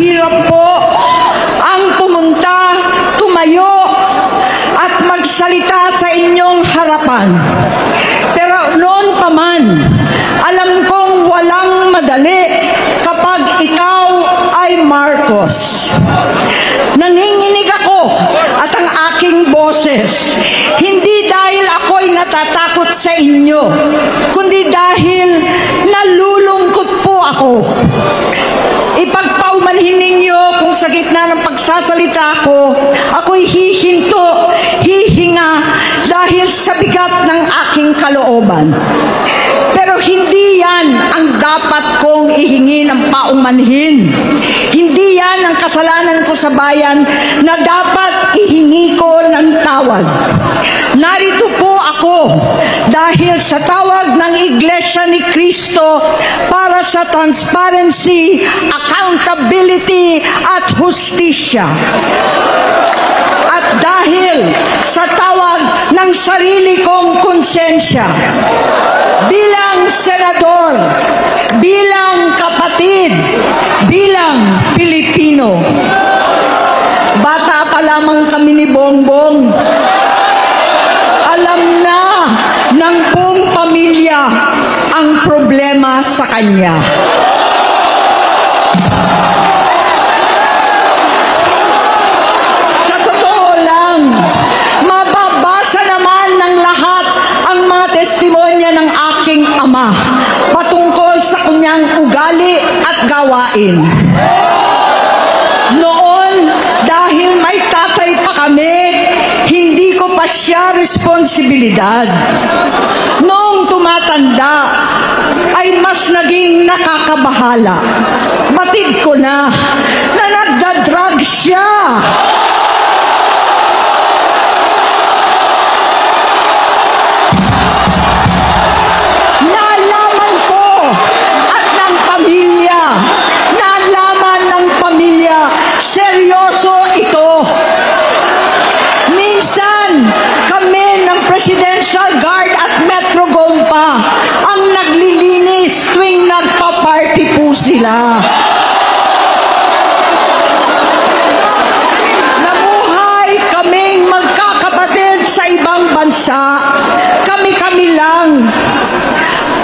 mahirap po ang pumunta, tumayo, at magsalita sa inyong harapan. Pero noon pa man, alam kong walang madali kapag ikaw ay Marcos. Nanginginig ako at ang aking boses, hindi dahil ako'y natatakot sa inyo, kundi dahil nalulungkot po ako. Ipagpaumanhin ninyo kung sa gitna ng pagsasalita ko, ako'y hihinto, hihinga dahil sa bigat ng aking kalooban. Pero hindi yan ang dapat kong ihingi ng paumanhin. Hindi yan ang kasalanan ko sa bayan na dapat ihingi ko ng tawad. Narito po ako dahil sa tawag ng Iglesia ni Cristo para sa transparency, accountability at hustisya. At dahil sa tawag ng sarili kong konsensya, bilang senador, bilang kapatid, bilang Pilipino. Bata pa lamang kami ni Bongbong, alam na ng buong pamilya ang problema sa kanya. Sa totoo lang, mababasa naman ng lahat ang mga testimonya ng aking ama patungkol sa kanyang ugali at gawain. Noon, dahil may tatay pa kami, hindi ko pa siya responsibilidad. Noong tumatanda, ay mas naging nakakabahala. Batid ko na nagdadrag siya. Nalaman ko at ng pamilya, seryoso ito. Minsan, kami ng Presidential Guard at Metro Gompa ang naglilinis tuwing nagpa-party po sila. Nabuhay kaming magkakapatid sa ibang bansa. Kami-kami lang.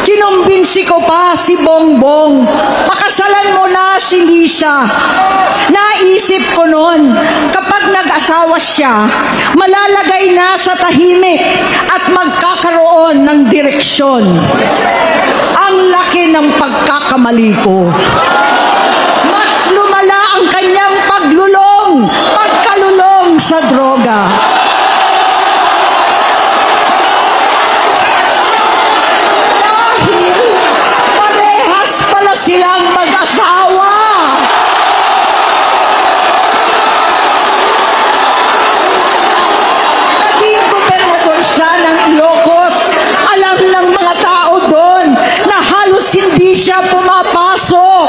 Kinumbinsi ko pa si Bongbong, pakasalan mo na si Lisa. Naisip ko noon, kapag nag-asawa siya, malalagay na sa tahimik at magkakaroon ng direksyon. Ang laki ng pagkakamali ko. Mas lumala ang kanyang pagkalulong sa droga. Silang mag-asawa. Naging gobernador siya ng Ilocos. Alam ng mga tao doon na halos hindi siya pumapasok.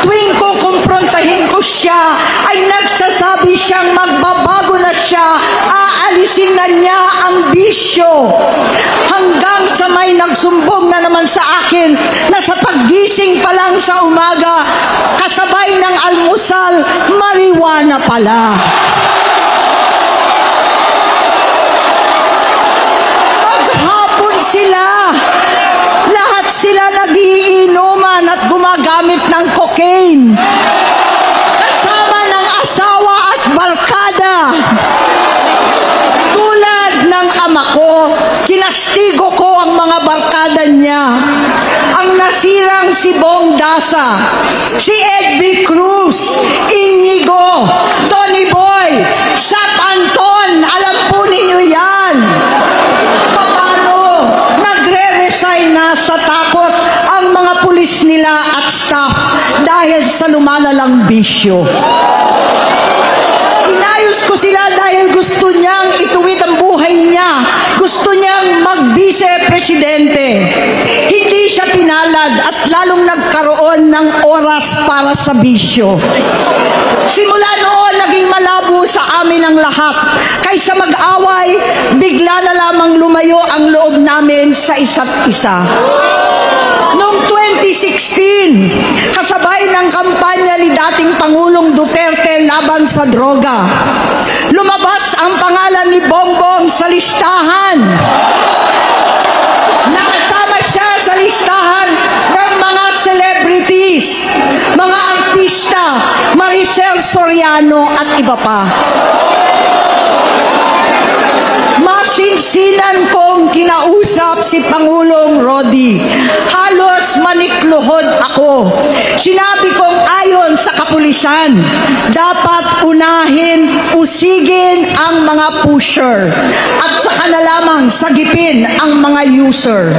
Tuwing kukumprontahin ko siya, ay nagsasabi siyang magbabago na siya, aalisin na niya ang bisyo. Hanggang sa may nagsumbong na naman sa akin na sa paggising pa lang sa umaga, kasabay ng almusal, marijuana pala. Maghapon sila, lahat sila nagiinuman at gumagamit ng cocaine. Kasama ng asawa at barkada. Tulad ng ama ko, kinastigo ko ang mga barkada niya. Ang nasirang si Bong Dasa, si Edvi Cruz, Inigo, Tony Boy, Sap Anton, alam po ninyo yan. Paano nagre-resign na sa takot ang mga pulis nila at staff dahil sa lumalalang bisyo. Inayos ko sila dahil gusto niyang ituwid ang buhay niya. Gusto niyang mag-vice-presidente. Hindi siya pinalad at lalong nagkaroon ng oras para sa bisyo. Simula noon, naging malabo sa amin ang lahat. Kaysa mag-away, bigla na lamang lumayo ang loob namin sa isa't isa. Noong 2016, kasabay ng kampanya ni dating Pangulong Duterte laban sa droga. Lumabas ang pangalan ni Bongbong sa listahan. Nakasama siya sa listahan ng mga celebrities, mga artista, Maricel Soriano at iba pa. Masinsinan kong kinausap si Pangulong Rodi. Halos manikluhod ako. Sinabi kong ayon sa kapulisan, dapat unahin, usigin ang mga pusher at saka na lamang sagipin ang mga user.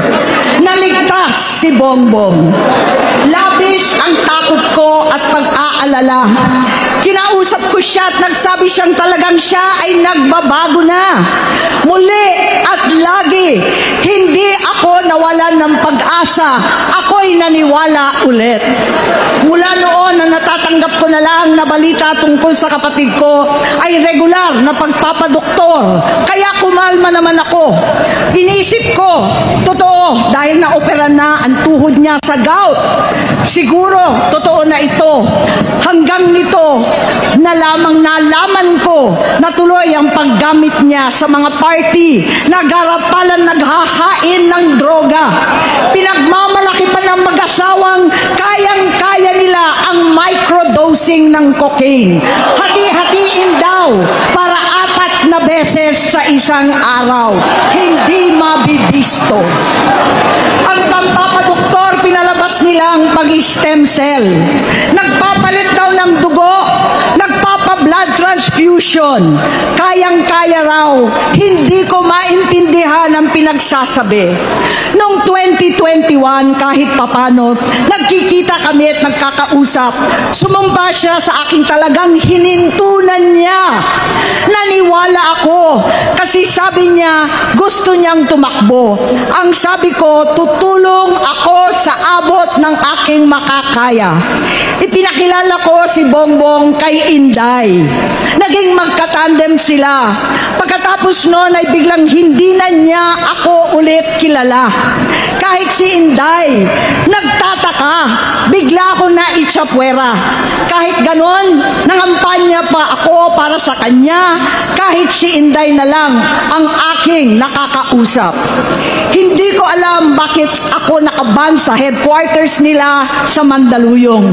Naligtas si Bongbong. Labis ang takot ko at pag-aalala. Kinausap ko siya at nagsabi siyang talagang siya ay nagbabago na. Muli at lagi, hindi ako nawalan ng pag-asa. Ako'y naniwala ulit. Mula noon na natatanggap ko na lang na balita tungkol sa kapatid ko ay regular na pagpapadoktor. Kaya kumalma naman ako. Inisip ko, totoo, dahil na-opera na ang tuhod niya sa gout. Siguro, totoo na ito. Hanggang nito, na lamang nalaman ko na tuloy ang paggamit niya sa mga party, nagarapalan, naghahain ng droga. Pinagmamalaki pa ng mag-asawang kayang-kaya nila ang microdosing ng cocaine. Hati-hatiin daw para 4 na beses sa isang araw. Hindi mabibisto. Ang pampapadoktor, pinalabas nilang pag-stem cell. Nagpapalit daw ng dugo, nagpapa-blood transfusion. Kayang-kaya raw. Hindi ko maintindihan ang pinagsasabi. Noong 2021, kahit papano, nagkikita kami at nagkakausap. Sumamba siya sa aking talagang hinintunan niya. Naniwala ako kasi sabi niya gusto niyang tumakbo. Ang sabi ko, tutulong ako sa abot ng aking makakaya. Ipinakilala ko si Bongbong kay Inday. Naging magkatandem sila. Pagkatapos noon ay biglang hindi na niya ako ulit kilala. Kahit si Inday, nagtataka, bigla ako na itsapwera. Kahit ganon, nangampanya pa ako para sa kanya, kahit si Inday na lang ang aking nakakausap. Hindi ko alam bakit ako nakaban sa headquarters nila sa Mandaluyong.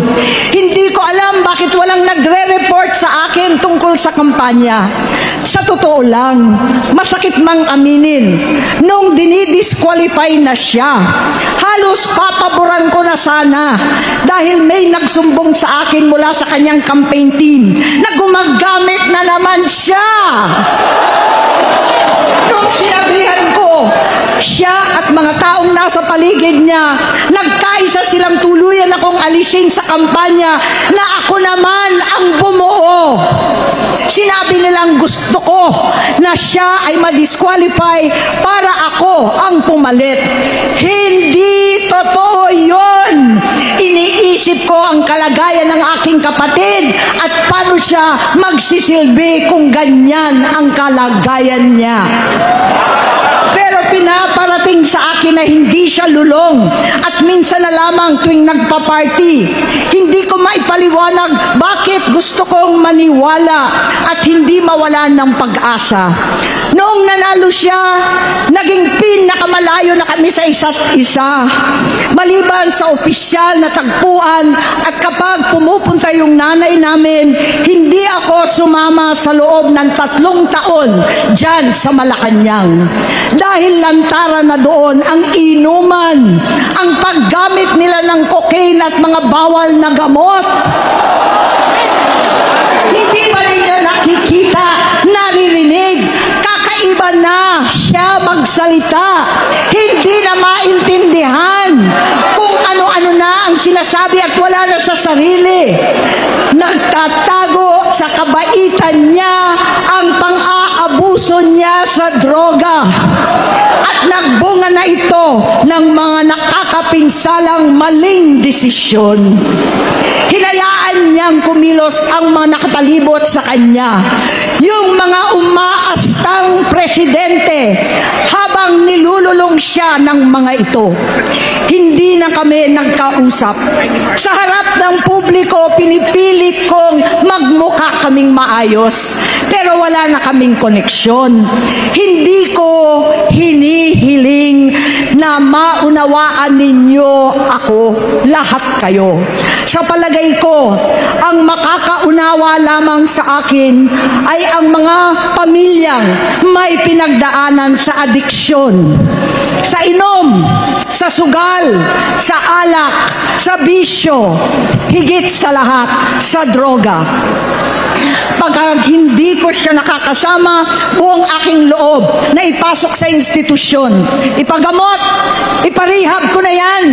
Hindi ko alam bakit walang nagre-report sa akin tungkol sa kampanya. Sa totoo lang, masakit mang aminin, nung dinidisqualify na siya, halos papaboran ko na sana dahil may nagsumbong sa akin mula sa kanyang campaign team na gumagamit na naman siya. Nung sinabihan ko, siya at mga taong nasa paligid niya, nagkaisa silang tuluyan akong alisin sa kampanya na ako naman ang bumuo. Sinabi nilang gusto ko na siya ay ma-disqualify para ako ang pumalit. Hindi totoo yun. Iniisip ko ang kalagayan ng aking kapatid at paano siya magsisilbi kung ganyan ang kalagayan niya. Pero pinaparating sa akin na hindi siya lulong at minsan na lamang tuwing nagpa-party. Hindi ko maipaliwanag bakit gusto kong maniwala at hindi mawalan ng pag-asa. Noong nanalo siya, naging pinakamalayo na kami sa isa't isa. Maliban sa opisyal na tagpuan at kapag pumupunta yung nanay namin, hindi ako sumama sa loob ng 3 taon dyan sa Malacanang. Dahil lantaran na doon ang inuman, ang paggamit nila ng cocaine at mga bawal na gamot. Hindi ba ninyo nakikita, naririnig, kakaiba na siya magsalita. Hindi na maintindihan kung ano-ano na ang sinasabi at wala na sa sarili. Nagtatago sa kabaitan niya ang pang-aabuso niya sa droga. At nagbunga na ito ng mga nakakapinsalang maling desisyon. Hinayaan niya niyang kumilos ang mga nakapalibot sa kanya. Yung mga umaastang presidente habang nilululong siya ng mga ito. Hindi na kami nagkausap. Sa harap ng publiko, pinipilit kong magmukha kaming maayos. Pero wala na kaming koneksyon. Hindi ko hinihiling na maunawaan ninyo ako, lahat kayo. Sa palagay ko, ang makakaunawa lamang sa akin ay ang mga pamilyang may pinagdaanan sa adiksyon, sa inom, sa sugal, sa alak, sa bisyo, higit sa lahat, sa droga. Pagka hindi ko siya nakakasama, buong aking loob na ipasok sa institusyon, ipagamot, iparehab ko na yan.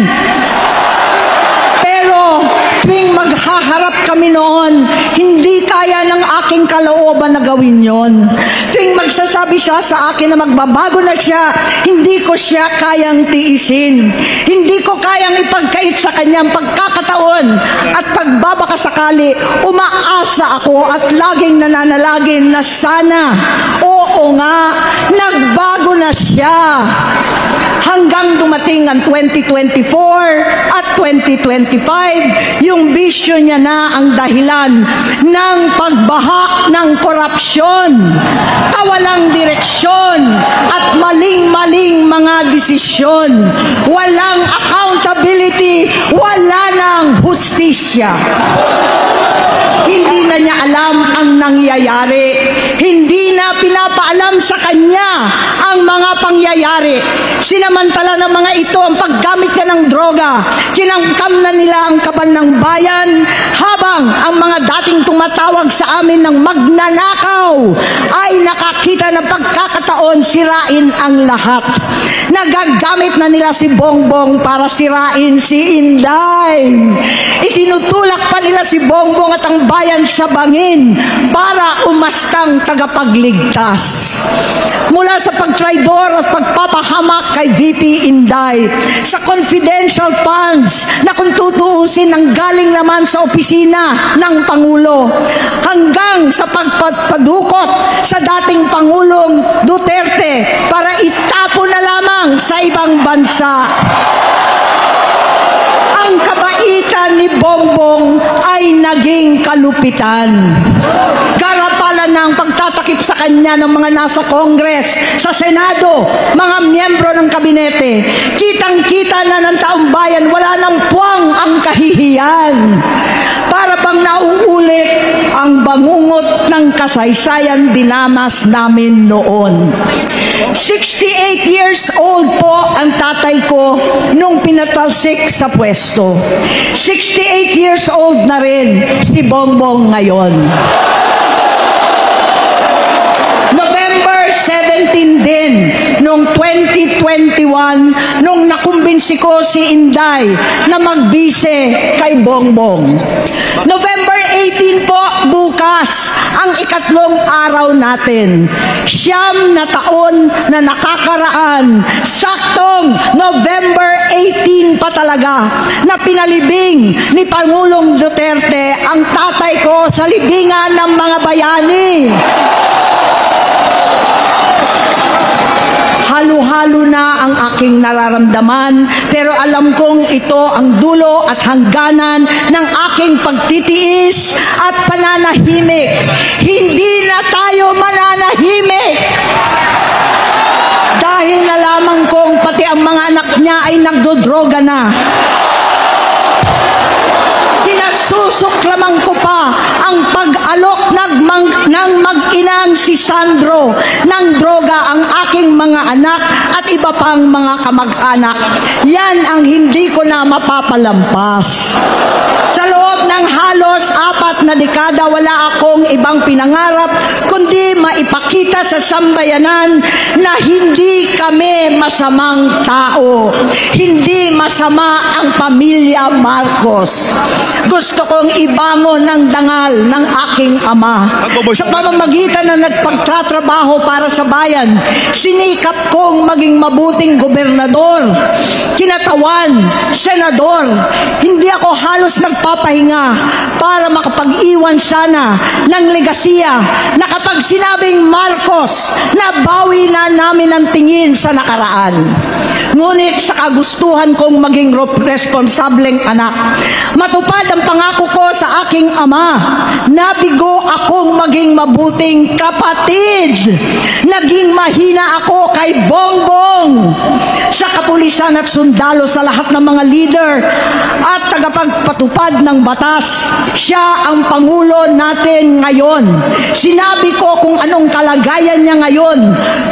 Pero tuwing maghaharap kami noon, hindi kaya ng aking kalooban na gawin yon. Tuwing magsasabi siya sa akin na magbabago na siya, hindi ko siya kayang tiisin. Hindi ko kayang ipagkait sa kanyang pagkakataon at pagbabakasakali. Umaasa ako at laging nananalangin na sana, oo nga, nagbago na siya. Hanggang dumating ang 2024 at 2025, yung bisyo niya na ang dahilan ng pagbaha ng korupsyon, kawalang direksyon, at maling-maling mga desisyon. Walang accountability, wala nang hustisya. Hindi na niya alam ang nangyayari. Hindi na pinapaalam sa kanya ang mga pangyayari. Sinamantala ng mga ito ang paggamit niya ng droga. Kinangkam na nila ang kaban ng bayan, habang ang mga dating tumatawag sa amin ng magnanakaw ay nakakita ng pagkakataon sirain ang lahat. Nagagamit na nila si Bongbong para sirain si Inday. Itinutulak pa nila si Bongbong at ang bayan sa bangin para umastang tagapagligtas. Mula sa pagtraidor at pagpapahamak kay VP Inday, sa confidential funds na kung tutuusin ang galing naman sa opisina ng Pangulo, hanggang sa pagpadukot sa dating Pangulong Duterte para itapo na lamang sa ibang bansa. Ang kabaitan ni Bongbong ay naging kalupitan. Garapalan ng pagtatakip sa kanya ng mga nasa Congress, sa Senado, mga miyembro ng kabinete. Kitang-kita na ng taong bayan, wala nang puwang ang kahihiyan. Para bang nauulit ang bangungot ng kasaysayan dinamas namin noon. 68 years old po ang tatay ko nung pinatalsik sa pwesto. 68 years old na rin si Bongbong ngayon. November 17 din noong 2021 nung nakumbinsi ko si Inday na magbise kay Bongbong. November 18 po, bukas, ang ikatlong araw natin. 9 na taon na nakakaraan, saktong November 18 pa talaga, na pinalibing ni Pangulong Duterte ang tatay ko sa libingan ng mga bayani. Halo-halo na ang aking nararamdaman, pero alam kong ito ang dulo at hangganan ng aking pagtitiis at pananahimik. Hindi na tayo mananahimik! Dahil nalaman kong pati ang mga anak niya ay nagdodroga na. Kinasusuklaman ko pa ang pag-alok ng mag-inang si Sandro ng droga ang aking mga anak at iba pang mga kamag-anak. Yan ang hindi ko na mapapalampas. Sa loob ng halos 4 na dekada, wala akong ibang pinangarap kundi maipakita sa sambayanan na hindi kami masamang tao. Hindi masama ang pamilya Marcos. Gusto kong ibangon ng dangal ng aking ama. Sa pamamagitan na nagpagtatrabaho para sa bayan, sinikap kong maging mabuting gobernador, kinatawan, senador. Hindi ako halos nagpapahinga para makapag-iwan sana ng legasiya na kapag sinabing Marcos, nabawi na namin ang tingin sa nakaraan. Ngunit sa kagustuhan kong maging responsableng anak, matupad ang pangako ko sa aking ama, nabigo akong maging mabuting kapatid. Naging mahina ako kay Bongbong. Sa kapulisan at sundalo, sa lahat ng mga leader at tagapagpatupad ng batas, siya ang Pangulo natin ngayon. Sinabi ko kung anong kalagayan niya ngayon.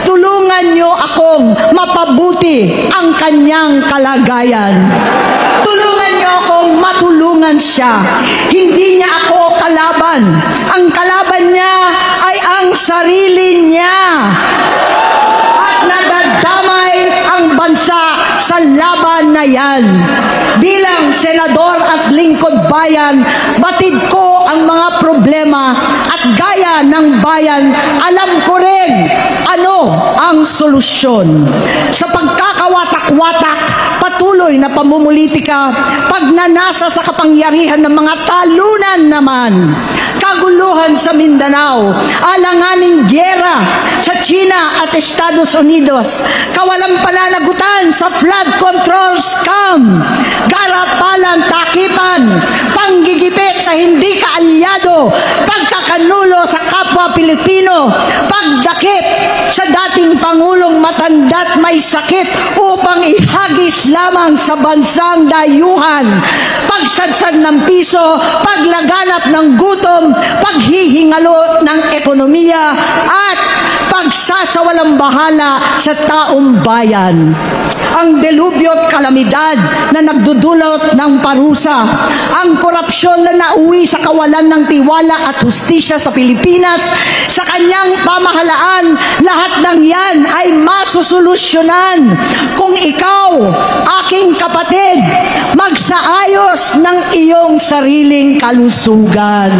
Tulungan niyo akong mapabuti ang kanyang kalagayan. Tulungan niyo akong matulungan siya. Hindi niya ako kalaban. Ang kalaban niya ay ang sarili niya. At nadadamay ang bansa sa laban na yan. Bilang senador at lingkod bayan, batid ko ang mga problema at gaya ng bayan, alam ko rin ano ang solusyon. Sa pagkakawatak-watak, patuloy na pamumulitika, pagnanasa sa kapangyarihan ng mga talunan naman, kaguluhan sa Mindanao, alanganing gyera sa China at Estados Unidos, kawalang pananagutan sa flood control scam, garapalan, takipan, panggigipit sa hindi kaalyado, pagkakanulo sa kapwa Pilipino, pagdakip sa dating Pangulong matanda't may sakit upang ihagis lamang sa bansang dayuhan, pagsadsad ng piso, paglaganap ng gutom, paghihingalo ng ekonomiya, at pagsasawalang bahala sa taong bayan. Ang delubyo at kalamidad na nagdudulot ng parusa, ang korupsyon na nauwi sa kawalan ng tiwala at hustisya sa Pilipinas, sa kanyang pamahalaan, lahat ng yan ay masusolusyonan kung ikaw, aking kapatid, magsaayos ng iyong sariling kalusugan.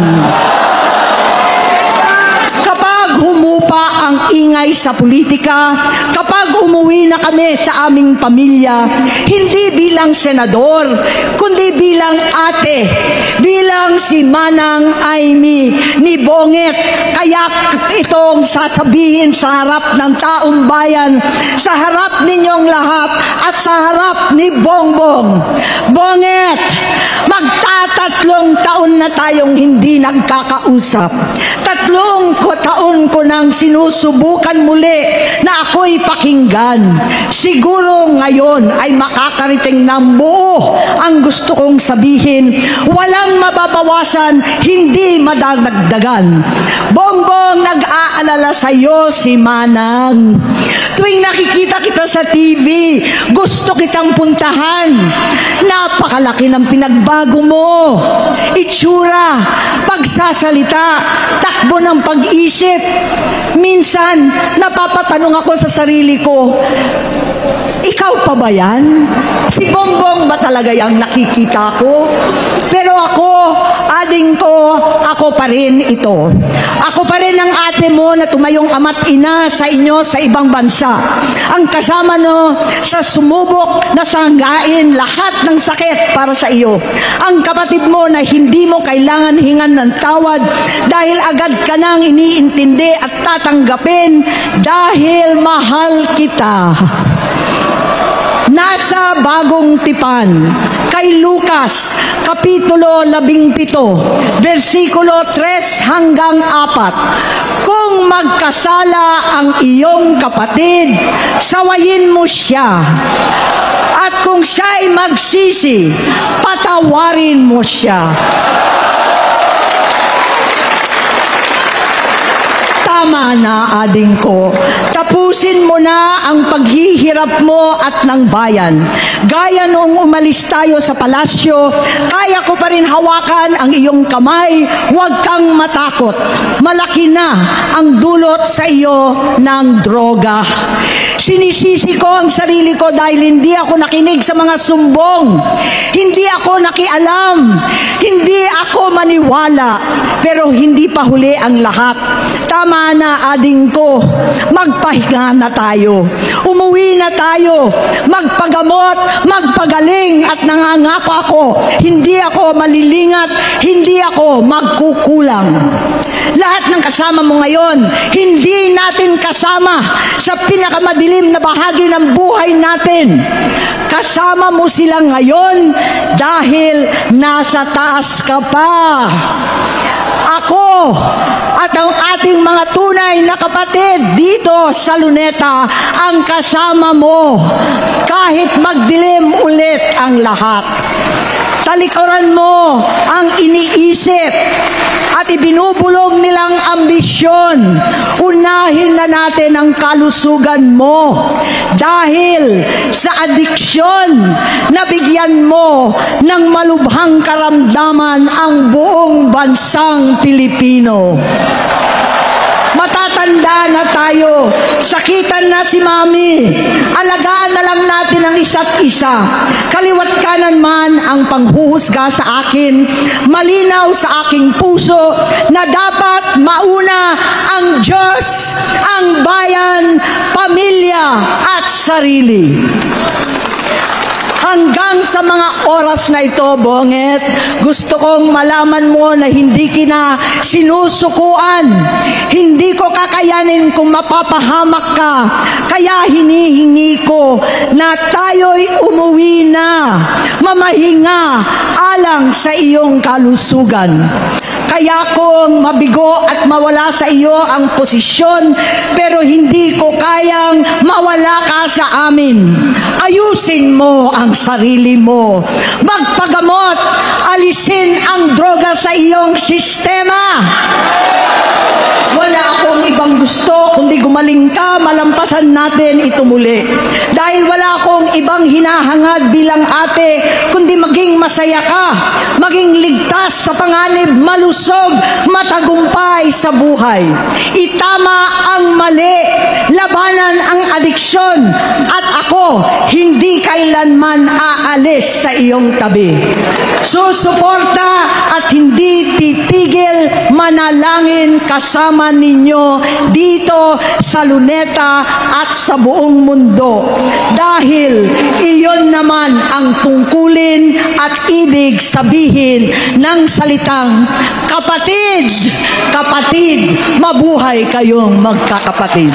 Kapag humupa ang ingay sa politika, kapag umuwi na kami sa aming pamilya, hindi bilang senador, kundi bilang ate, bilang si Manang Amy ni Bonget, kaya itong sasabihin sa harap ng taong bayan, sa harap ninyong lahat at sa harap ni Bongbong. Bonget, magtatatlong taon na tayong hindi nagkakausap. Tatlong taon ko nang sinusubukan muli na ako'y pakinggan. Siguro ngayon ay makakarating ng buo ang gusto kong sabihin. Walang mababawasan, hindi madadagdagan. Bongbong, nag-aalala sa iyo si Manang. Tuwing nakikita kita sa TV, gusto kitang puntahan. Napakalaki ng pinagbago mo. Itsura, pagsasalita, takbo ng pag-isip. Minsan, napapatanong ako sa sarili ko, ikaw pa ba yan? Si Bongbong ba talaga yung nakikita ko? Pero ako, ading ko, ako pa rin ito. Ako pa rin ang ate mo na tumayong ama't ina sa inyo sa ibang bansa. Ang kasama no sa sumubok na sanggain lahat ng sakit para sa iyo. Ang kapatid mo na hindi mo kailangan hingan ng tawad dahil agad ka nang iniintindi at tatanggapin dahil mahal kita. Nasa Bagong Tipan, kay Lucas, Kapitulo 17, versikulo 3 hanggang 4. Kung magkasala ang iyong kapatid, sawayin mo siya. At kung siya'y magsisi, patawarin mo siya. Tama Tama na, ading ko. Tapusin mo na ang paghihirap mo at ng bayan. Gaya noong umalis tayo sa palasyo, kaya ko pa rin hawakan ang iyong kamay. Huwag kang matakot. Malaki na ang dulot sa iyo ng droga. Sinisisi ko ang sarili ko dahil hindi ako nakinig sa mga sumbong. Hindi ako nakialam. Hindi ako maniwala. Pero hindi pa huli ang lahat. Tama na, ading ko. Magpahinga na tayo. Umuwi na tayo. Magpagamot, magpagaling at nangangako ako. Hindi ako malilingat. Hindi ako magkukulang. Lahat ng kasama mo ngayon, hindi natin kasama sa pinakamadilim na bahagi ng buhay natin. Kasama mo sila ngayon dahil nasa taas ka pa. Ako at ang ating mga tunay na kapatid dito sa Luneta ang kasama mo kahit magdilim ulit ang lahat. Talikuran mo ang iniisip at ibinubulong nilang ambisyon. Unahin na natin ang kalusugan mo dahil sa adiksyon nabigyan mo ng malubhang karamdaman ang buong bansang Pilipino. Matatanda na tayo. Sakitan na si Mami. Alagaan na lang natin ang isa't isa. Kaliwat kanan man ang panghuhusga sa akin, malinaw sa aking puso na dapat mauna ang Diyos, ang bayan, pamilya at sarili. Hanggang sa mga oras na ito, Bonget, gusto kong malaman mo na hindi kita sinusukuan. Hindi ko kakayanin kung mapapahamak ka. Kaya hinihingi ko na tayo'y umuwi na, mamahinga alang sa iyong kalusugan. Kaya kong mabigo at mawala sa iyo ang posisyon, pero hindi ko kayang mawala ka sa amin. Ayusin mo ang sarili mo. Magpagamot, alisin ang droga sa iyong sistema. Wala akong ibang gusto kundi gumaling ka, malampasan natin ito muli. Dahil wala akong ibang hinahangad bilang ate kundi maging masaya ka, maging ligtas sa panganib, malusog, matagumpay sa buhay. Itama ang mali, labanan ang adiksyon, at ako hindi kailanman aalis sa iyong tabi. Susuporta at hindi titigil manalangin kasama ninyo dito sa Luneta at sa buong mundo. Dahil iyon naman ang tungkulin at ibig sabihin ng salitang kapatid, kapatid, mabuhay kayong magkakapatid.